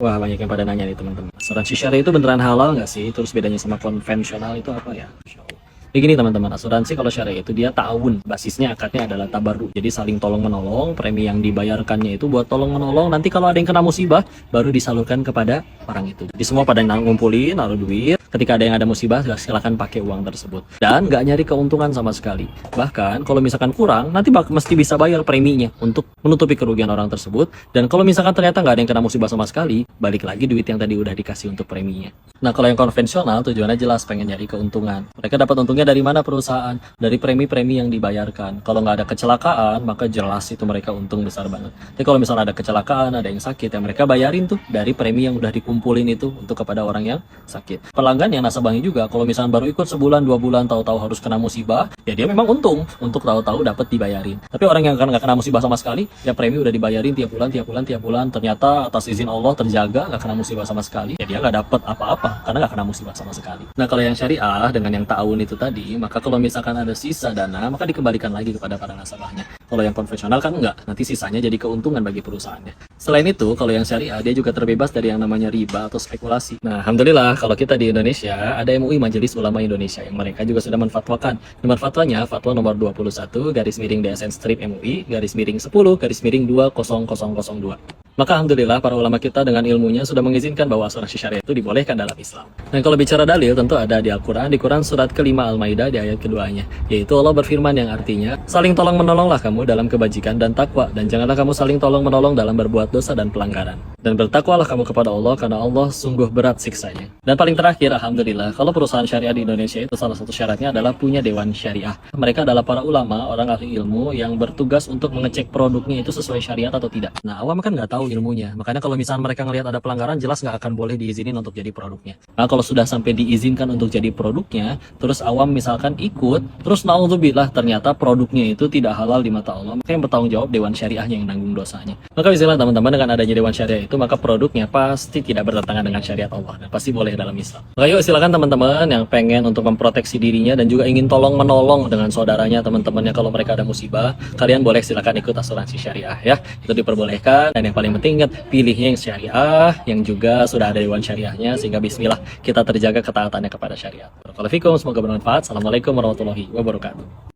Wah, banyak yang pada nanya nih teman-teman. Asuransi syariah itu beneran halal nggak sih? Terus bedanya sama konvensional itu apa ya? Masya Allah. Jadi gini teman-teman, asuransi kalau syariah itu dia ta'awun, basisnya akadnya adalah tabarru. Jadi saling tolong menolong, premi yang dibayarkannya itu buat tolong menolong. Nanti kalau ada yang kena musibah, baru disalurkan kepada orang itu. Jadi semua pada ngumpulin, lalu duit. Ketika ada yang ada musibah, silakan pakai uang tersebut. Dan nggak nyari keuntungan sama sekali. Bahkan kalau misalkan kurang, nanti mesti bisa bayar preminya untuk menutupi kerugian orang tersebut. Dan kalau misalkan ternyata nggak ada yang kena musibah sama sekali, balik lagi duit yang tadi udah dikasih untuk preminya. Nah, kalau yang konvensional tujuannya jelas pengen nyari keuntungan. Mereka dapat untungnya dari mana perusahaan? Dari premi-premi yang dibayarkan. Kalau nggak ada kecelakaan, maka jelas itu mereka untung besar banget. Tapi kalau misalnya ada kecelakaan, ada yang sakit, ya mereka bayarin tuh dari premi yang udah dikumpulin itu untuk kepada orang yang sakit. Pelanggan yang nasabahnya juga, kalau misalnya baru ikut sebulan, 2 bulan, tahu-tahu harus kena musibah, ya dia memang untung untuk tahu-tahu dapat dibayarin. Tapi orang yang nggak kena musibah sama sekali, ya premi udah dibayarin tiap bulan, ternyata atas izin Allah terjaga, nggak kena musibah sama sekali, ya dia nggak dapat apa-apa karena nggak kena musibah sama sekali. Nah, kalau yang syariah dengan yang ta'awun itu tadi, maka kalau misalkan ada sisa dana, maka dikembalikan lagi kepada para nasabahnya. Kalau yang konvensional kan enggak, nanti sisanya jadi keuntungan bagi perusahaannya. Selain itu, kalau yang syariah dia juga terbebas dari yang namanya riba atau spekulasi. Nah, alhamdulillah kalau kita di Indonesia ada MUI Majelis Ulama Indonesia yang mereka juga sudah menfatwakan. Nomor fatwanya fatwa nomor 21 garis miring DSN strip MUI garis miring 10 garis miring 20002. Maka alhamdulillah para ulama kita dengan ilmunya sudah mengizinkan bahwa asuransi syariah itu dibolehkan dalam Islam. Dan kalau bicara dalil tentu ada di Al-Quran, di Quran surat kelima Al-Maidah di ayat keduanya, yaitu Allah berfirman yang artinya, saling tolong menolonglah kamu dalam kebajikan dan takwa, dan janganlah kamu saling tolong menolong dalam berbuat dosa dan pelanggaran. Dan bertakwalah kamu kepada Allah, karena Allah sungguh berat siksanya. Dan paling terakhir, alhamdulillah, kalau perusahaan syariah di Indonesia itu salah satu syaratnya adalah punya dewan syariah. Mereka adalah para ulama, orang ahli ilmu yang bertugas untuk mengecek produknya itu sesuai syariat atau tidak. Nah, awam kan nggak tahu ilmunya. Makanya kalau misalnya mereka ngelihat ada pelanggaran, jelas nggak akan boleh diizinin untuk jadi produknya. Nah, kalau sudah sampai diizinkan untuk jadi produknya, terus awam misalkan ikut, terus naudzubillah ternyata produknya itu tidak halal di mata Allah, maka yang bertanggung jawab dewan syariahnya yang nanggung dosanya. Maka bismillah teman-teman, dengan adanya dewan syariah itu, maka produknya pasti tidak bertentangan dengan syariat Allah dan pasti boleh dalam Islam. Maka yuk silakan teman-teman yang pengen untuk memproteksi dirinya dan juga ingin tolong menolong dengan saudaranya, teman-temannya kalau mereka ada musibah, kalian boleh silakan ikut asuransi syariah ya. Itu diperbolehkan, dan yang paling penting ingat pilihnya yang syariah yang juga sudah ada dewan syariahnya, sehingga bismillah kita terjaga ketaatannya kepada syariat. Barakallahu fikum, semoga bermanfaat. Assalamualaikum warahmatullahi wabarakatuh.